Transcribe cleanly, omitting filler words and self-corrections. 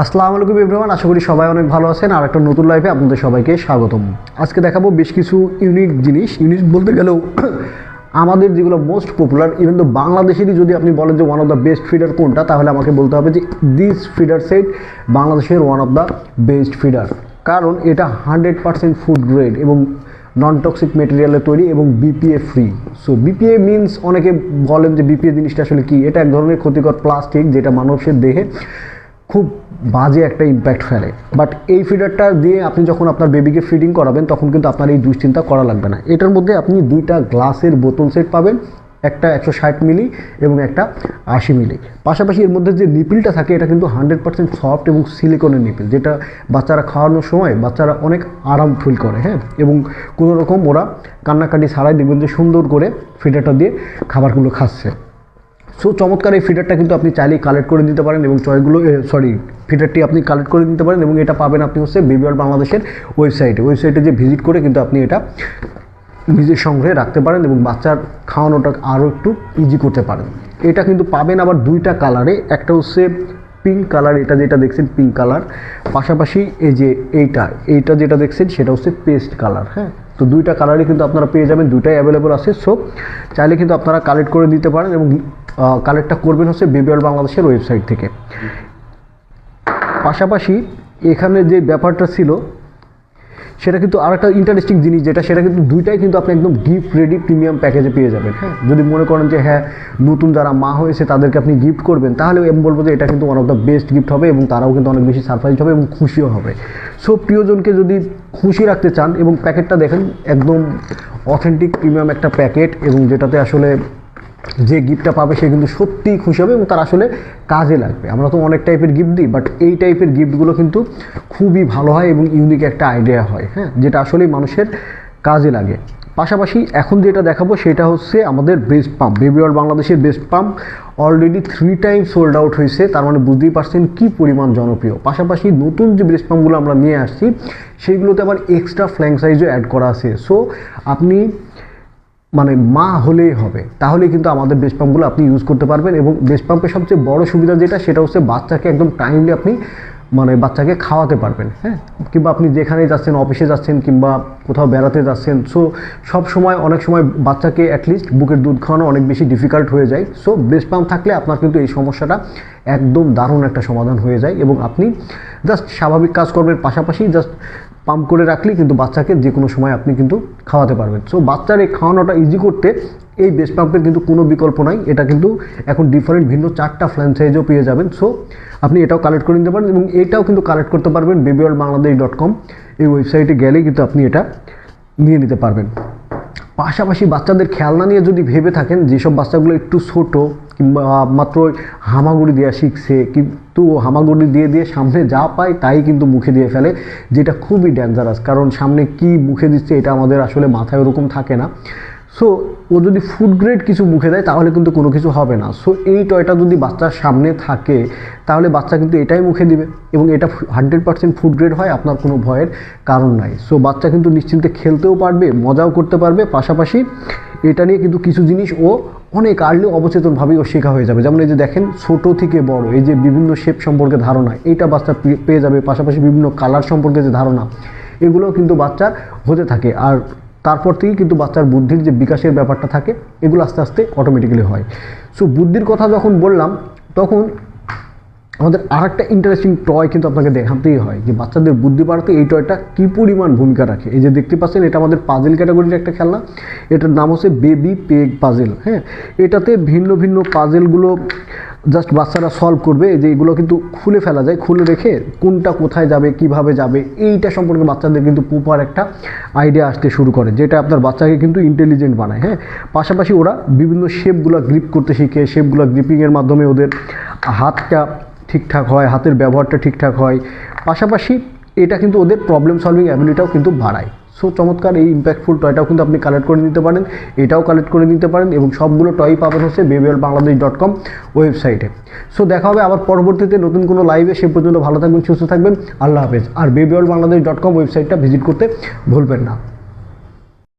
আসসালামু আলাইকুম এভরিওয়ান, আশা করি সবাই অনেক ভালো আছেন। আর একটা নতুন লাইভে আপনাদের সবাইকে স্বাগতম। আজকে দেখাবো বেশ কিছু ইউনিক জিনিস। ইউনিক বলতে গেলেও আমাদের যেগুলো মোস্ট পপুলার, ইভেন তো বাংলাদেশেরই যদি আপনি বলেন যে one of the best feeder কোনটা, তাহলে আমাকে বলতে হবে যে দিস ফিডার সেট বাংলাদেশের one of the best feeder. কারণ এটা 100% ফুড গ্রেড এবং নন টক্সিক মেটেরিয়ালে তৈরি এবং BPA free. So BPA means অনেকে বলেন যে বিপিএ জিনিসটা আসলে কি। এটা এক ধরনের ক্ষতিকর প্লাস্টিক যেটা মানুষের দেহে খুব বাজে একটা ইম্প্যাক্ট ফেলে। বাট এই ফিডারটা দিয়ে আপনি যখন আপনার বেবিকে ফিডিং করাবেন তখন কিন্তু আপনার এই দুশ্চিন্তা করা লাগবে না। এটার মধ্যে আপনি দুইটা গ্লাসের বোতল সেট পাবেন, একটা 160 মিলি এবং একটা 80 মিলি। পাশাপাশি এর মধ্যে যে নিপিলটা থাকে এটা কিন্তু 100% সফট এবং সিলিকনের নিপিল, যেটা বাচ্চারা খাওয়ানোর সময় বাচ্চারা অনেক আরাম ফিল করে। হ্যাঁ, এবং কোনো রকম ওরা কান্নাকাটি ছাড়াই দেখবেন যে সুন্দর করে ফিডারটা দিয়ে খাবারগুলো খাচ্ছে। সো চমৎকার এই ফিডারটা কিন্তু আপনি চাইলেই কালেক্ট করে নিতে পারেন এবং ফিডারটি আপনি কালেক্ট করে নিতে পারেন এবং এটা পাবেন আপনি হচ্ছে বেবি ওয়ার্ল্ড বাংলাদেশের ওয়েবসাইটে যে ভিজিট করে কিন্তু আপনি এটা নিজের সংগ্রহে রাখতে পারেন এবং বাচ্চার খাওয়ানোটা আরও একটু ইজি করতে পারেন। এটা কিন্তু পাবেন আবার দুইটা কালারে, একটা হচ্ছে পিঙ্ক কালার, এটা যেটা দেখছেন পিঙ্ক কালার, পাশাপাশি এই যে এইটা যেটা দেখছেন সেটা হচ্ছে পেস্ট কালার। হ্যাঁ, তো দুইটা কালারই কিন্তু আপনারা পেয়ে যাবেন, দুইটাই অ্যাভেলেবল আছে। সো চাইলে কিন্তু আপনারা কালেক্ট করে দিতে পারেন এবং কালেক্টটা করবেন হচ্ছে বেবি ওয়ার্ল্ড বাংলাদেশের ওয়েবসাইট থেকে। পাশাপাশি এখানে যে ব্যাপারটা ছিল সেটা কিন্তু আর একটা ইন্টারেস্টিং জিনিস, সেটা কিন্তু দুইটাই কিন্তু আপনি একদম গিফট রেডি প্রিমিয়াম প্যাকেজে পেয়ে যাবেন। হ্যাঁ, যদি মনে করেন যে হ্যাঁ নতুন যারা মা হয়েছে তাদেরকে আপনি গিফট করবেন, তাহলে আমি বলবো যে এটা কিন্তু one of the best gift হবে এবং তারাও কিন্তু অনেক বেশি সারপ্রাইজ হবে এবং খুশিও হবে। সো প্রিয়জনকে যদি খুশি রাখতে চান, এবং প্যাকেটটা দেখেন একদম অথেন্টিক প্রিমিয়াম একটা প্যাকেট, এবং যেটাতে আসলে যে গিফটটা পাবে সে কিন্তু সত্যিই খুশি হবে এবং তার আসলে কাজে লাগবে। আমরা তো অনেক টাইপের গিফট দিই, বাট এই টাইপের গিফটগুলো কিন্তু খুবই ভালো হয় এবং ইউনিক একটা আইডিয়া হয়। হ্যাঁ, যেটা আসলেই মানুষের কাজে লাগে। পাশাপাশি এখন যেটা দেখাবো সেটা হচ্ছে আমাদের ব্রেস্ট পাম্প, বেবি ওয়ার্ল্ড বাংলাদেশের breast pump already 3 time sold out হয়েছে। তার মানে বুঝতেই পারছেন কী পরিমাণ জনপ্রিয়। পাশাপাশি নতুন যে ব্রেস্ট পাম্পগুলো আমরা নিয়ে আসছি সেইগুলোতে আবার এক্সট্রা ফ্ল্যাঙ্ক সাইজও অ্যাড করা আছে। সো আপনি মা হলেই হবে, তাহলে কিন্তু আমাদের ব্রেস্ট পাম্পগুলো আপনি ইউজ করতে পারবেন। এবং ব্রেস্ট পাম্পের সবচেয়ে বড় সুবিধা সেটা হচ্ছে বাচ্চাকে একদম টাইমলি আপনি বাচ্চাকে খাওয়াতে পারবেন। হ্যাঁ, কিংবা আপনি যেখানে যাচ্ছেন, অফিসে যাচ্ছেন কিংবা কোথাও বেড়াতে যাচ্ছেন, সো অনেক সময় বাচ্চাকে অ্যাটলিস্ট বুকের দুধ খাওয়ানো অনেক বেশি ডিফিকাল্ট হয়ে যায়। সো ব্রেস্ট পাম্প থাকলে আপনার কিন্তু এই সমস্যাটা একদম দারুণ একটা সমাধান হয়ে যায় এবং আপনি জাস্ট স্বাভাবিক কাজকর্মের পাশাপাশি জাস্ট পাম্প করে রাখলেই কিন্তু বাচ্চাকে যে কোনো সময় আপনি কিন্তু খাওয়াতে পারবেন। সো বাচ্চার এই খাওয়ানোটা ইজি করতে এই ব্রেস্ট পাম্পের কিন্তু কোনো বিকল্প নাই। এটা কিন্তু এখন ডিফারেন্ট ভিন্ন 4টা ফ্র্যাঞ্চাইজও পেয়ে যাবেন। সো আপনি এটাও কালেক্ট করে নিতে পারেন এবং এটাও কিন্তু কালেক্ট করতে পারবেন babyworldbangladesh.com এই ওয়েবসাইটে গেলেই কিন্তু আপনি এটা নিয়ে নিতে পারবেন। পাশাপাশি বাচ্চাদের খেলনা নিয়ে যদি ভেবে থাকেন, যেসব বাচ্চাগুলো একটু ছোটো কিংবা মাত্র হামাগুড়ি দেওয়া শিখছে, কিন্তু হামাগুড়ি দিয়ে সামনে যা পায় তাই কিন্তু মুখে দিয়ে ফেলে, যেটা খুবই ডেঞ্জারাস। কারণ সামনে কি মুখে দিচ্ছে এটা আমাদের আসলে মাথায় ওরকম থাকে না। সো ও যদি ফুড গ্রেড কিছু মুখে দেয় তাহলে কিন্তু কোনো কিছু হবে না। সো এই টয়টা যদি বাচ্চার সামনে থাকে তাহলে বাচ্চা কিন্তু এটাই মুখে দিবে এবং এটা 100% ফুড গ্রেড হয়, আপনার কোনো ভয়ের কারণ নাই। সো বাচ্চা কিন্তু নিশ্চিন্তে খেলতেও পারবে, মজাও করতে পারবে। পাশাপাশি এটা নিয়ে কিন্তু কিছু জিনিস ও অনেক আর্লি অবচেতনভাবেই ও শেখা হয়ে যাবে। যেমন এই যে দেখেন, ছোটো থেকে বড় এই যে বিভিন্ন শেপ সম্পর্কে ধারণা এইটা বাচ্চা পেয়ে যাবে। পাশাপাশি বিভিন্ন কালার সম্পর্কে যে ধারণা এগুলোও কিন্তু বাচ্চার হতে থাকে। আর তারপর থেকেই কিন্তু বাচ্চার বুদ্ধির যে বিকাশের ব্যাপারটা থাকে এগুলো আস্তে আস্তে অটোমেটিক্যালি হয়। সো বুদ্ধির কথা যখন বললাম তখন আমাদের আর একটা ইন্টারেস্টিং টয় কিন্তু আপনাকে দেখাতেই হয় যে বাচ্চাদের বুদ্ধি বাড়াতে এই টয়টা কী পরিমাণ ভূমিকা রাখে। এই যে দেখতে পাচ্ছেন, এটা আমাদের পাজেল ক্যাটাগরির একটা খেলনা। এটার নাম হচ্ছে বেবি পেগ পাজেল। হ্যাঁ, এটাতে ভিন্ন ভিন্ন পাজেলগুলো জাস্ট বাচ্চারা সলভ করবে। এই যে এগুলো কিন্তু খুলে ফেলা যায়, খুলে রেখে কোনটা কোথায় যাবে, কিভাবে যাবে এইটা সম্পর্কে বাচ্চাদের কিন্তু প্রপার একটা আইডিয়া আসতে শুরু করে, যেটা আপনার বাচ্চাকে কিন্তু ইন্টেলিজেন্ট বানায়। হ্যাঁ, পাশাপাশি ওরা বিভিন্ন শেপগুলো গ্রিপ করতে শিখে, শেপগুলো গ্রিপিংয়ের মাধ্যমে ওদের হাতটা ঠিকঠাক হয়, হাতের ব্যবহারটা ঠিকঠাক হয়। পাশাপাশি এটা কিন্তু ওদের প্রবলেম সলভিং অ্যাবিলিটিটাও কিন্তু বাড়ায়। সো চমৎকার এই ইম্প্যাক্টফুল টয়টাও কিন্তু আপনি কালেক্ট করে নিতে পারেন, এটাও কালেক্ট করে নিতে পারেন এবং সবগুলো টয় পাবেন হচ্ছে babyworldbangladesh.com ওয়েবসাইটে। সো দেখা হবে আবার পরবর্তীতে নতুন কোনো লাইভে। সে পর্যন্ত ভালো থাকবেন, সুস্থ থাকবেন, আল্লাহ হাফেজ। আর babyworldbangladesh.com ওয়েবসাইটটা ভিজিট করতে ভুলবেন না।